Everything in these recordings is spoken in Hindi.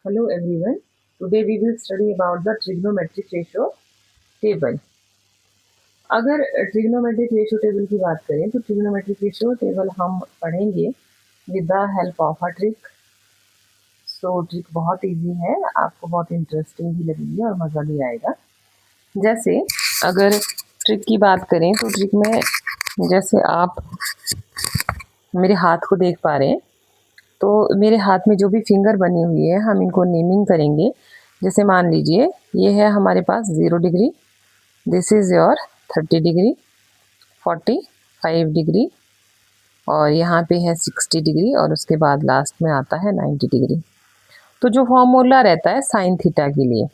Hello everyone. Today we will study about the trigonometric ratio table. अगर ट्रिग्नोमेट्रिक रेशियो टेबल की बात करें तो ट्रिग्नोमेट्रिक रेशियो टेबल हम पढ़ेंगे with the help of a trick. So trick बहुत इजी है, आपको बहुत इंटरेस्टिंग भी लगेगी और मज़ा भी आएगा। जैसे अगर ट्रिक की बात करें तो ट्रिक में जैसे आप मेरे हाथ को देख पा रहे हैं, तो मेरे हाथ में जो भी फिंगर बनी हुई है हम इनको नेमिंग करेंगे। जैसे मान लीजिए ये है हमारे पास 0 degree, this is your 30 degree, 45 degree और यहाँ पे है 60 डिग्री और उसके बाद लास्ट में आता है 90 डिग्री। तो जो फॉर्मूला रहता है साइन थीटा के लिए,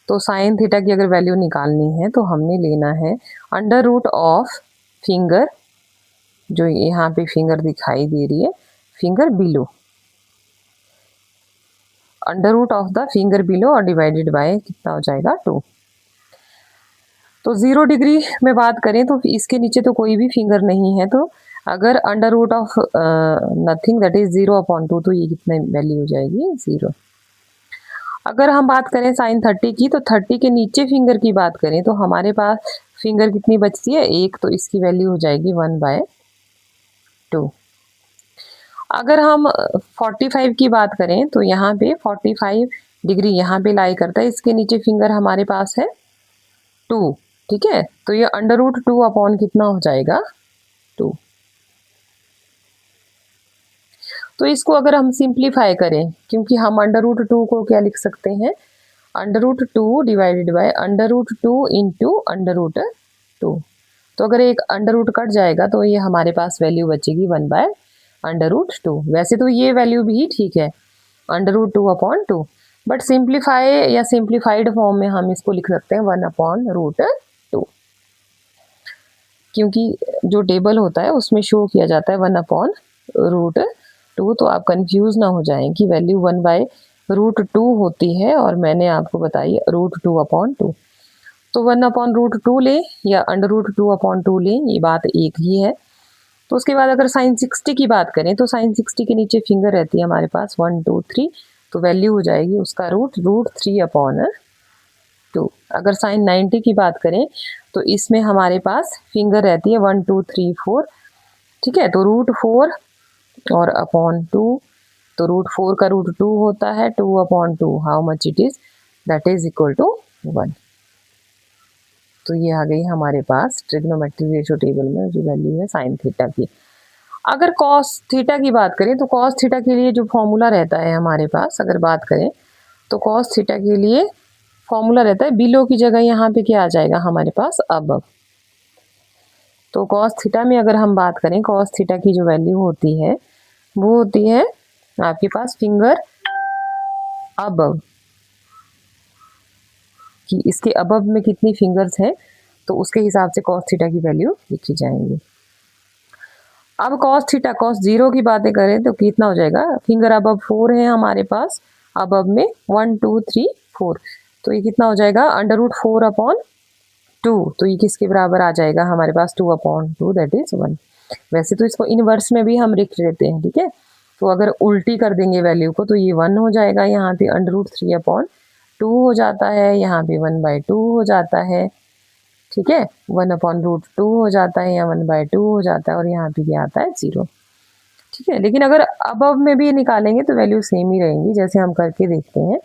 तो साइन थीटा की अगर वैल्यू निकालनी है तो हमने लेना है अंडर रूट ऑफ फिंगर, जो यहाँ पे फिंगर दिखाई दे रही है, finger below, under root of the finger below और डिवाइडेड बाय कितना हो जाएगा 2। तो 0 डिग्री में बात करें तो इसके नीचे तो कोई भी फिंगर नहीं है, तो अगर under root of nothing that is 0/2, तो ये कितने वैल्यू हो जाएगी 0। अगर हम बात करें साइन 30 की, तो 30 के नीचे फिंगर की बात करें तो हमारे पास फिंगर कितनी बचती है 1, तो इसकी वैल्यू हो जाएगी 1/2। अगर हम 45 की बात करें तो यहाँ पे 45 डिग्री यहाँ पे लाई करता है, इसके नीचे फिंगर हमारे पास है 2, ठीक है। तो ये अंडर रूट 2 अपॉन कितना हो जाएगा 2। तो इसको अगर हम सिंप्लीफाई करें, क्योंकि हम अंडर रूट 2 को क्या लिख सकते हैं, under root 2 divided by under root 2 into under root 2। तो अगर एक अंडर रूट कट जाएगा तो ये हमारे पास वैल्यू बचेगी 1/√2। वैसे तो ये वैल्यू भी ठीक है, अंडर रूट 2/2, बट सिंप्लीफाई या सिंप्लीफाइड फॉर्म में हम इसको लिख सकते हैं 1/√2, क्योंकि जो टेबल होता है उसमें शो किया जाता है 1/√2। तो आप कंफ्यूज ना हो जाएं कि वैल्यू 1/√2 होती है और मैंने आपको बताई √2/2। तो 1/√2 लें या अंडर रूट 2/2 लें, ये बात एक ही है। तो उसके बाद अगर साइन 60 की बात करें तो साइन 60 के नीचे फिंगर रहती है हमारे पास 1 2 3, तो वैल्यू हो जाएगी उसका √3/2। अगर साइन 90 की बात करें तो इसमें हमारे पास फिंगर रहती है 1 2 3 4, ठीक है। तो √4 और /2, तो √4 का √2 होता है 2/2, how much it is, that is equal to 1। तो ये आ गई हमारे पास ट्रिग्नोमेट्रिक रेशियो टेबल में जो वैल्यू है साइन थीटा की। अगर कॉस थीटा की बात करें तो कॉस थीटा के लिए जो फॉर्मूला रहता है हमारे पास, अगर बात करें तो कॉस थीटा के लिए फॉर्मूला रहता है बिलो की जगह यहाँ पे क्या आ जाएगा हमारे पास अबव। तो कॉस थीटा में अगर हम बात करें, कॉस थीटा की जो वैल्यू होती है वो होती है आपके पास फिंगर अबव, कि इसके अबव में कितनी फिंगर्स हैं तो उसके हिसाब से कॉस थीटा की वैल्यू लिखी जाएंगी। अब कॉस थीटा कॉस 0 की बातें करें तो कितना हो जाएगा, फिंगर अबव 4 है हमारे पास, अबव में 1 2 3 4, तो ये कितना हो जाएगा √4/2। तो ये किसके बराबर आ जाएगा हमारे पास 2/2, दैट इज 1। वैसे तो इसको इनवर्स में भी हम लिख लेते हैं, ठीक है। तो अगर उल्टी कर देंगे वैल्यू को तो ये 1 हो जाएगा, यहाँ पे √3/2 हो जाता है, यहाँ पे 1/2 हो जाता है, ठीक है। 1/√2 हो जाता है या 1/2 हो जाता है और यहाँ पे क्या आता है 0, ठीक है। लेकिन अगर अबव में भी निकालेंगे तो वैल्यू सेम ही रहेंगी, जैसे हम करके देखते हैं।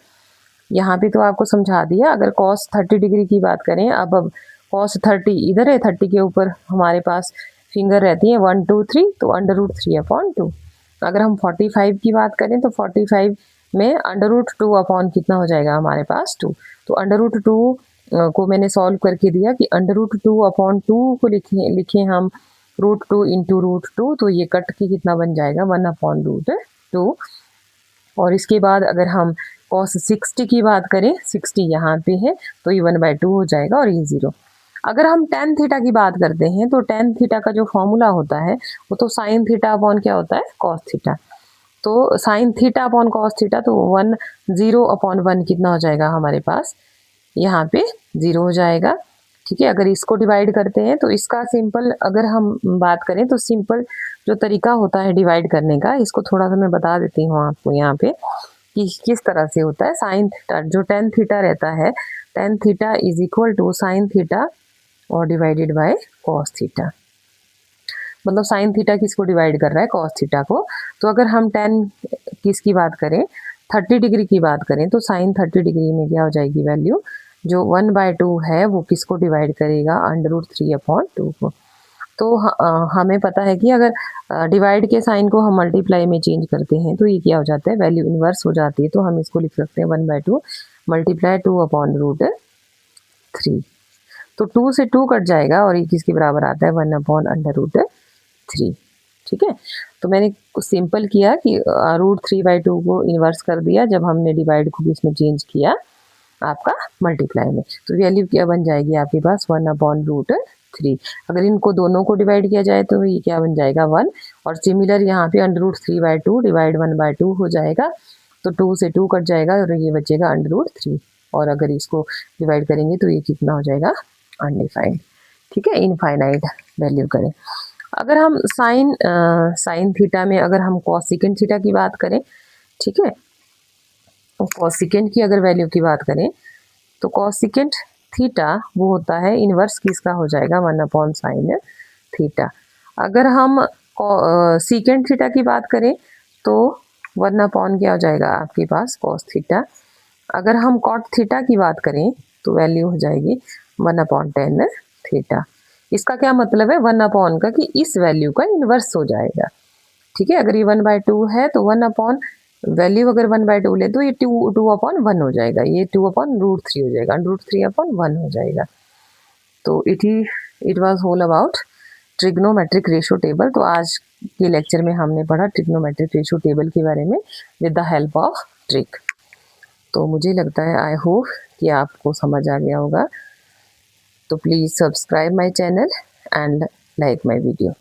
यहाँ पे तो आपको समझा दिया। अगर cos 30 डिग्री की बात करें, अबव cos 30 इधर है, 30 के ऊपर हमारे पास फिंगर रहती है 1 2 3, तो √3/2। अगर हम 45 की बात करें तो 45 में √2 कितना हो जाएगा हमारे पास 2। तो √2 को मैंने सॉल्व करके दिया कि √2/2 को लिखे हम √2 इंटू √2, तो ये कट के कितना बन जाएगा 1/√2। और इसके बाद अगर हम cos 60 की बात करें, 60 यहाँ पे है तो ये 1/2 हो जाएगा और ये 0। अगर हम tan थीटा की बात करते हैं तो tan थीटा का जो फॉर्मूला होता है वो तो साइन थीटा अपॉन क्या होता है cos थीटा। तो sine theta upon cos theta, तो 1/0/1 कितना हो जाएगा हमारे पास, यहाँ पे 0 हो जाएगा, ठीक है। अगर इसको डिवाइड करते हैं तो इसका सिंपल अगर हम बात करें तो सिंपल जो तरीका होता है डिवाइड करने का, इसको थोड़ा सा मैं बता देती हूँ आपको यहाँ पे। कि किस तरह से होता है। साइन थीटा जो टेन थीटा रहता है, tan theta is equal to sine theta और डिवाइडेड बाय कॉस थीटा। मतलब साइन थीटा किसको डिवाइड कर रहा है, कॉस थीटा को। तो अगर हम टेन किसकी बात करें, 30 डिग्री की बात करें, तो साइन 30 डिग्री में क्या हो जाएगी वैल्यू, जो 1/2 है वो किसको डिवाइड करेगा, √3/2 को। तो हमें पता है कि अगर डिवाइड के साइन को हम मल्टीप्लाई में चेंज करते हैं तो ये क्या हो जाता है, वैल्यू इन्वर्स हो जाती है। तो हम इसको लिख सकते हैं 1/2 मल्टीप्लाई 2/√3। तो 2 से 2 कट जाएगा और ये किसके बराबर आता है, 1/√3। ठीक है, तो मैंने कुछ सिंपल किया कि √3/2 को इन्वर्स कर दिया जब हमने डिवाइड को किसमें चेंज किया, आपका मल्टीप्लाई में। तो वैल्यू क्या बन जाएगी आपके पास, 1/√3। अगर इनको दोनों को डिवाइड किया जाए तो ये क्या बन जाएगा, 1। और सिमिलर यहाँ पे √3/2 डिवाइड 1/2 हो जाएगा, तो 2 से 2 कट जाएगा और ये बचेगा √3। और अगर इसको डिवाइड करेंगे तो ये कितना हो जाएगा, अनडिफाइंड। ठीक है, इनफाइनाइट वैल्यू करें। अगर हम साइन थीटा में अगर हम कॉसिकेंट थीटा की बात करें, ठीक है, कॉसिकेंट की अगर वैल्यू की बात करें तो कॉसिकेंट थीटा वो होता है इनवर्स किसका हो जाएगा, 1/sin थीटा। अगर हम सीकेंट थीटा की बात करें तो 1/ क्या हो जाएगा आपके पास, कॉस थीटा। अगर हम कॉट थीटा की बात करें तो वैल्यू हो जाएगी 1/tan थीटा। इसका क्या मतलब है, 1/ का कि इस वैल्यू का इन्वर्स हो जाएगा। ठीक है, अगर ये 1/2 है तो 1/ वैल्यू अगर 1/2 ले तो ये 2/1 हो जाएगा, ये 2/√3 हो जाएगा, √3/1 हो जाएगा। तो it was whole about trigonometric ratio table. तो आज के लेक्चर में हमने पढ़ा ट्रिग्नोमेट्रिक रेशियो टेबल के बारे में with the help of trick. तो मुझे लगता है, आई होप कि आपको समझ आ गया होगा। तो please subscribe my channel and like my video.